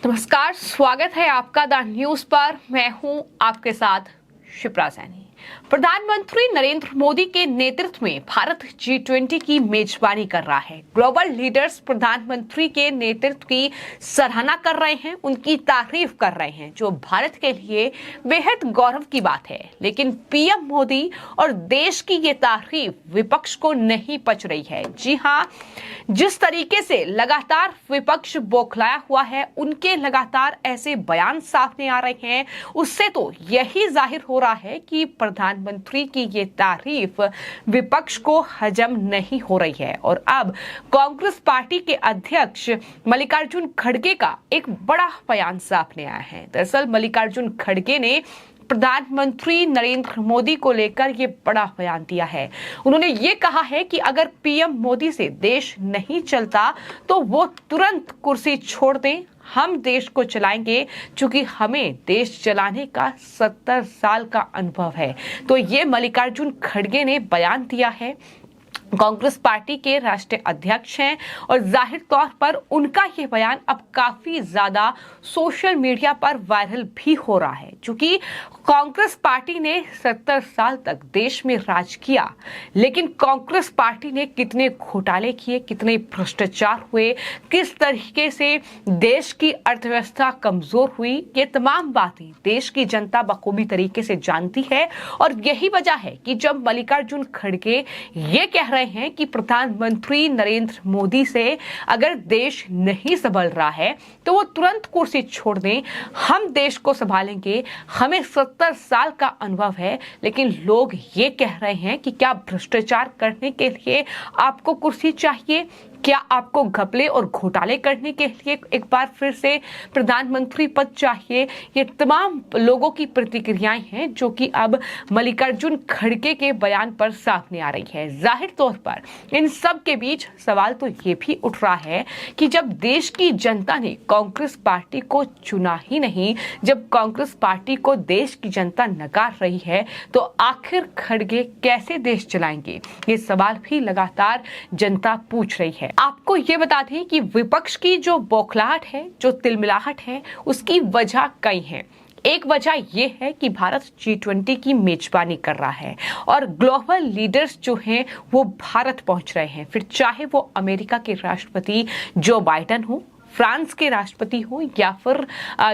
नमस्कार, स्वागत है आपका द न्यूज पर। मैं हूं आपके साथ शिप्रा सैनी। प्रधानमंत्री नरेंद्र मोदी के नेतृत्व में भारत G20 की मेजबानी कर रहा है। ग्लोबल लीडर्स प्रधानमंत्री के नेतृत्व की सराहना कर रहे हैं, उनकी तारीफ कर रहे हैं, जो भारत के लिए बेहद गौरव की बात है। लेकिन पीएम मोदी और देश की ये तारीफ विपक्ष को नहीं पच रही है। जी हां, जिस तरीके से लगातार विपक्ष बौखलाया हुआ है, उनके लगातार ऐसे बयान सामने आ रहे हैं, उससे तो यही जाहिर हो रहा है कि प्रधानमंत्री की ये तारीफ विपक्ष को हजम नहीं हो रही है। और अब कांग्रेस पार्टी के अध्यक्ष मल्लिकार्जुन खड़गे का एक बड़ा बयान सामने आया है। दरअसल मल्लिकार्जुन खड़गे ने प्रधानमंत्री नरेंद्र मोदी को लेकर ये बड़ा बयान दिया है। उन्होंने ये कहा है कि अगर पीएम मोदी से देश नहीं चलता तो वो तुरंत कुर्सी छोड़ दें, हम देश को चलाएंगे, क्योंकि हमें देश चलाने का 70 साल का अनुभव है। तो ये मल्लिकार्जुन खड़गे ने बयान दिया है। कांग्रेस पार्टी के राष्ट्रीय अध्यक्ष हैं और जाहिर तौर पर उनका ये बयान अब काफी ज्यादा सोशल मीडिया पर वायरल भी हो रहा है, क्योंकि कांग्रेस पार्टी ने 70 साल तक देश में राज किया, लेकिन कांग्रेस पार्टी ने कितने घोटाले किए, कितने भ्रष्टाचार हुए, किस तरीके से देश की अर्थव्यवस्था कमजोर हुई, ये तमाम बातें देश की जनता बखूबी तरीके से जानती है। और यही वजह है कि जब मल्लिकार्जुन खड़गे ये कह रहे हैं कि प्रधानमंत्री नरेंद्र मोदी से अगर देश नहीं संभल रहा है तो वो तुरंत कुर्सी छोड़ दें, हम देश को संभालेंगे, हमें 70 साल का अनुभव है। लेकिन लोग ये कह रहे हैं कि क्या भ्रष्टाचार करने के लिए आपको कुर्सी चाहिए? क्या आपको घपले और घोटाले करने के लिए एक बार फिर से प्रधानमंत्री पद चाहिए? ये तमाम लोगों की प्रतिक्रियाएं हैं जो कि अब मल्लिकार्जुन खड़गे के बयान पर सामने आ रही है। जाहिर तौर पर इन सब के बीच सवाल तो ये भी उठ रहा है कि जब देश की जनता ने कांग्रेस पार्टी को चुना ही नहीं, जब कांग्रेस पार्टी को देश की जनता नकार रही है, तो आखिर खड़गे कैसे देश चलाएंगे? ये सवाल भी लगातार जनता पूछ रही है। आपको ये बता दें कि विपक्ष की जो बौखलाहट है, जो तिलमिलाहट है, उसकी वजह कई है। एक वजह यह है कि भारत G20 की मेजबानी कर रहा है और ग्लोबल लीडर्स जो हैं वो भारत पहुंच रहे हैं। फिर चाहे वो अमेरिका के राष्ट्रपति जो बाइडेन हो, फ्रांस के राष्ट्रपति हो, या फिर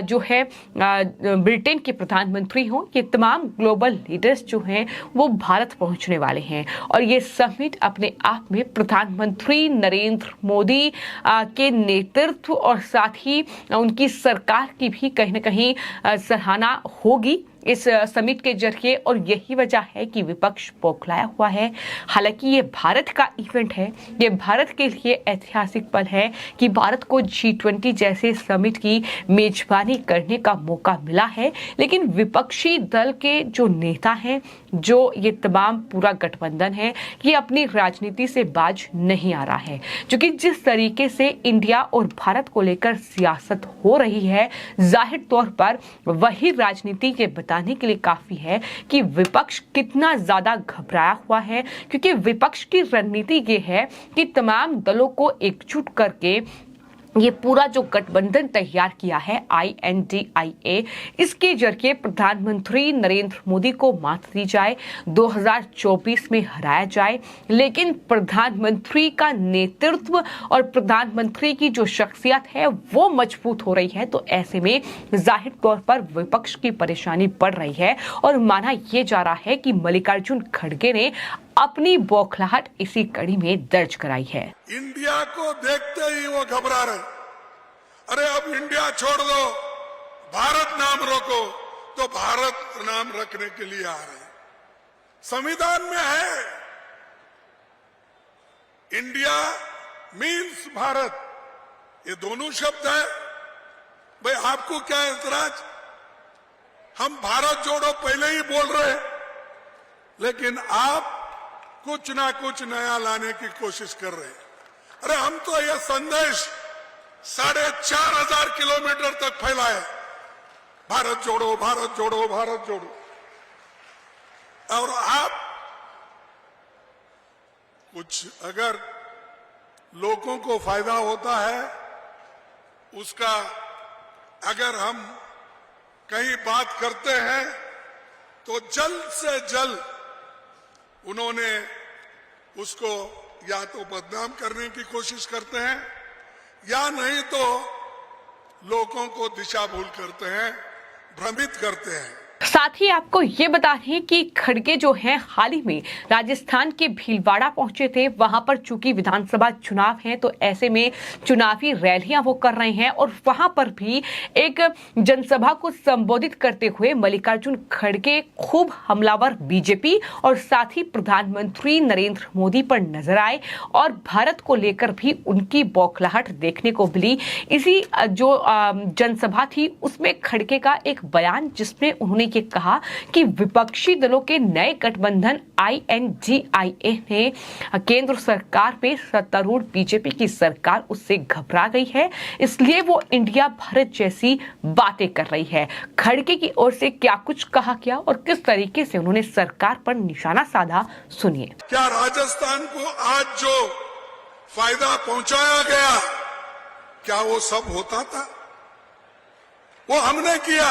जो है ब्रिटेन के प्रधानमंत्री हो, ये तमाम ग्लोबल लीडर्स जो हैं वो भारत पहुंचने वाले हैं। और ये समिट अपने आप में प्रधानमंत्री नरेंद्र मोदी के नेतृत्व और साथ ही उनकी सरकार की भी कहीं ना कहीं सराहना होगी इस समिट के जरिए। और यही वजह है कि विपक्ष बौखलाया हुआ है। हालांकि ये भारत का इवेंट है, ये भारत के लिए ऐतिहासिक पल है कि भारत को G20 जैसे समिट की मेजबानी करने का मौका मिला है। लेकिन विपक्षी दल के जो नेता हैं, जो ये तमाम पूरा गठबंधन है, ये अपनी राजनीति से बाज नहीं आ रहा है, क्योंकि जिस तरीके से इंडिया और भारत को लेकर सियासत हो रही है, जाहिर तौर पर वही राजनीति के बताने के लिए काफी है कि विपक्ष कितना ज्यादा घबराया हुआ है। क्योंकि विपक्ष की रणनीति ये है कि तमाम दलों को एकजुट करके ये पूरा जो गठबंधन तैयार किया है INDIA, इसके जरिए प्रधानमंत्री नरेंद्र मोदी को मात दी जाए, 2024 में हराया जाए। लेकिन प्रधानमंत्री का नेतृत्व और प्रधानमंत्री की जो शख्सियत है वो मजबूत हो रही है। तो ऐसे में जाहिर तौर पर विपक्ष की परेशानी बढ़ रही है और माना यह जा रहा है कि मल्लिकार्जुन खड़गे ने अपनी बौखलाहट इसी कड़ी में दर्ज कराई है। इंडिया को देखते ही वो घबरा रहे। अरे अब इंडिया छोड़ दो, भारत नाम रोको, तो भारत नाम रखने के लिए आ रहे। संविधान में है इंडिया मीन्स भारत, ये दोनों शब्द है। भाई आपको क्या एतराज? हम भारत जोड़ो पहले ही बोल रहे हैं, लेकिन आप कुछ ना कुछ नया लाने की कोशिश कर रहे हैं। अरे हम तो यह संदेश 4,500 किलोमीटर तक फैलाए, भारत जोड़ो, भारत जोड़ो, भारत जोड़ो। और आप कुछ अगर लोगों को फायदा होता है उसका अगर हम कहीं बात करते हैं तो जल्द से जल्द उन्होंने उसको या तो बदनाम करने की कोशिश करते हैं या नहीं तो लोगों को दिशा भूल करते हैं, भ्रमित करते हैं। साथ ही आपको ये बता रहे हैं कि खड़गे जो हैं हाल ही में राजस्थान के भीलवाड़ा पहुंचे थे। वहां पर चूंकि विधानसभा चुनाव हैं तो ऐसे में चुनावी रैलियां वो कर रहे हैं और वहां पर भी एक जनसभा को संबोधित करते हुए मल्लिकार्जुन खड़गे खूब हमलावर बीजेपी और साथ ही प्रधानमंत्री नरेंद्र मोदी पर नजर आए और भारत को लेकर भी उनकी बौखलाहट देखने को मिली। इसी जो जनसभा थी उसमें खड़गे का एक बयान जिसमें उन्होंने ये कहा कि विपक्षी दलों के नए गठबंधन INDIA ने केंद्र सरकार पे सत्तारूढ़ बीजेपी की सरकार उससे घबरा गई है, इसलिए वो इंडिया भारत जैसी बातें कर रही है। खड़गे की ओर से क्या कुछ कहा गया और किस तरीके से उन्होंने सरकार पर निशाना साधा, सुनिए। क्या राजस्थान को आज जो फायदा पहुंचाया गया क्या वो सब होता था? वो हमने किया।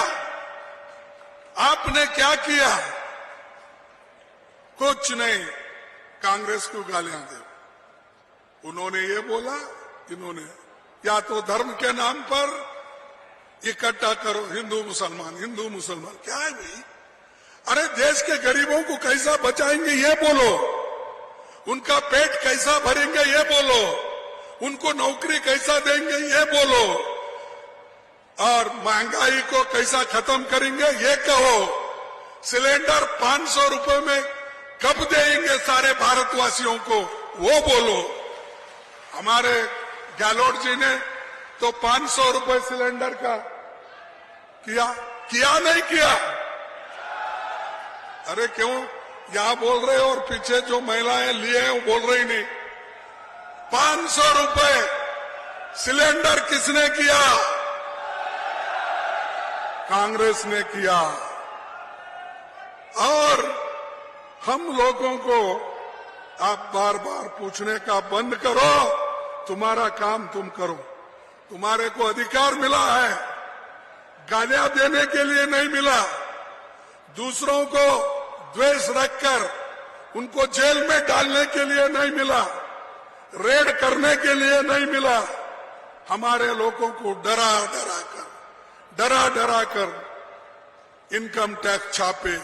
आपने क्या किया? कुछ नहीं। कांग्रेस को गालियां दे। उन्होंने ये बोला, इन्होंने या तो धर्म के नाम पर इकट्ठा करो हिंदू मुसलमान। क्या है भाई? अरे देश के गरीबों को कैसा बचाएंगे ये बोलो, उनका पेट कैसा भरेंगे ये बोलो, उनको नौकरी कैसा देंगे ये बोलो, और महंगाई को कैसा खत्म करेंगे ये कहो। सिलेंडर 500 रुपए में कब देंगे सारे भारतवासियों को वो बोलो। हमारे गहलोत जी ने तो 500 रुपए सिलेंडर का किया नहीं किया? अरे क्यों यहां बोल रहे हो और पीछे जो महिलाएं लिए हैं वो बोल रही नहीं? 500 रुपए सिलेंडर किसने किया? कांग्रेस ने किया। और हम लोगों को आप बार बार पूछने का बंद करो, तुम्हारा काम तुम करो। तुम्हारे को अधिकार मिला है, गालियां देने के लिए नहीं मिला। दूसरों को द्वेष रखकर उनको जेल में डालने के लिए नहीं मिला, रेड करने के लिए नहीं मिला। हमारे लोगों को डरा डरा कर इनकम टैक्स छापे,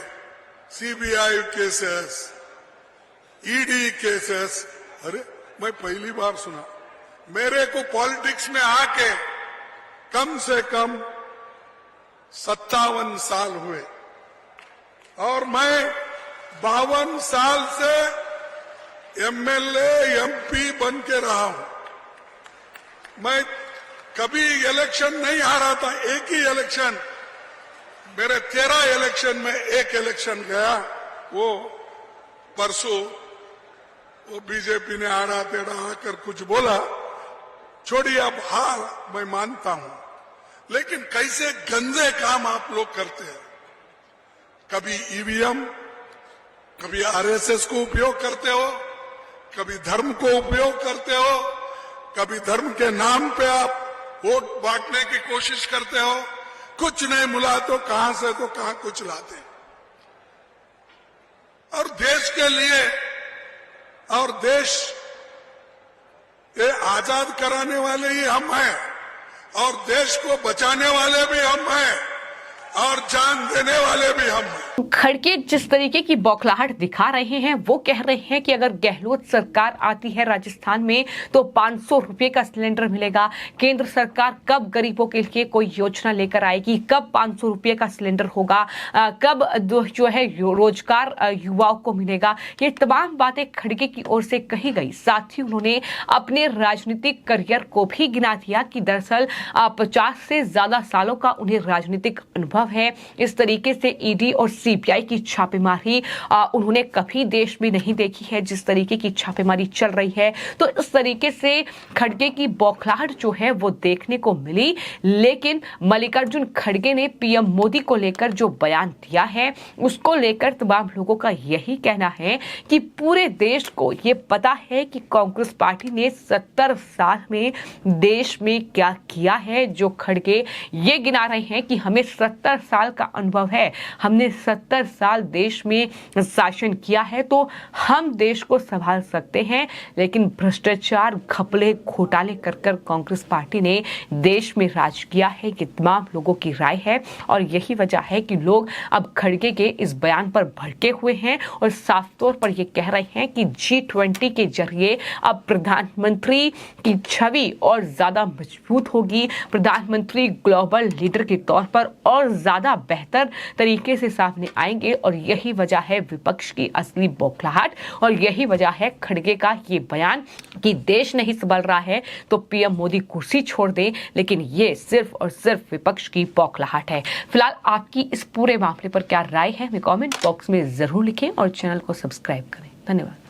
CBI केसेस, ED केसेस। अरे मैं पहली बार सुना। मेरे को पॉलिटिक्स में आके कम से कम 57 साल हुए और मैं 52 साल से MLA MP बन के रहा हूं। मैं कभी इलेक्शन नहीं हारा था। एक ही इलेक्शन, मेरे 13 इलेक्शन में एक इलेक्शन गया, वो परसों वो बीजेपी ने आड़ा टेढ़ा आकर कुछ बोला। छोड़िए, अब हार मैं मानता हूं, लेकिन कैसे गंदे काम आप लोग करते हैं। कभी EVM, कभी RSS को उपयोग करते हो, कभी धर्म को उपयोग करते हो, कभी धर्म के नाम पे आप वोट बांटने की कोशिश करते हो। कुछ नहीं मिला तो कहां से तो कहां कुछ लाते। और देश के लिए और देश ये आजाद कराने वाले ही हम हैं और देश को बचाने वाले भी हम हैं और जान देने वाले भी हम हैं। खड़गे जिस तरीके की बौखलाहट दिखा रहे हैं वो कह रहे हैं कि अगर गहलोत सरकार आती है राजस्थान में तो 500 रुपए का सिलेंडर मिलेगा। केंद्र सरकार कब गरीबों के लिए कोई योजना लेकर आएगी, कब 500 रुपए का सिलेंडर होगा, कब जो है रोजगार युवाओं को मिलेगा। ये तमाम बातें खड़गे की ओर से कही गई। साथ ही उन्होंने अपने राजनीतिक करियर को भी गिना दिया कि दरअसल 50 से ज्यादा सालों का उन्हें राजनीतिक अनुभव अनुभव है। इस तरीके से ईडी और सीबीआई की छापेमारी उन्होंने कभी देश में नहीं देखी है, जिस तरीके की छापेमारी चल रही है। तो इस तरीके से खड़गे की बौखलाहट जो है वो देखने को मिली। लेकिन मल्लिकार्जुन खड़गे ने पीएम मोदी को लेकर जो बयान दिया है उसको लेकर तमाम लोगों का यही कहना है कि पूरे देश को ये पता है कि कांग्रेस पार्टी ने 70 साल में देश में क्या किया है। जो खड़गे ये गिना रहे हैं कि हमें 70 साल का अनुभव है, हमने 70 साल देश में शासन किया है, तो हम देश को संभाल सकते हैं। लेकिन भ्रष्टाचार, घपले, घोटाले कर कांग्रेस पार्टी ने देश में राज किया है, ये तमाम लोगों की राय है। और यही वजह है कि लोग अब खड़गे के इस बयान पर भड़के हुए हैं और साफ तौर पर ये कह रहे हैं कि G20 के जरिए अब प्रधानमंत्री की छवि और ज्यादा मजबूत होगी। प्रधानमंत्री ग्लोबल लीडर के तौर पर और ज्यादा बेहतर तरीके से सामने आएंगे और यही वजह है विपक्ष की असली बौखलाहट और यही वजह है खड़गे का ये बयान कि देश नहीं संभल रहा है तो पीएम मोदी कुर्सी छोड़ दें। लेकिन ये सिर्फ और सिर्फ विपक्ष की बौखलाहट है। फिलहाल आपकी इस पूरे मामले पर क्या राय है, हमें कमेंट बॉक्स में जरूर लिखें और चैनल को सब्सक्राइब करें। धन्यवाद।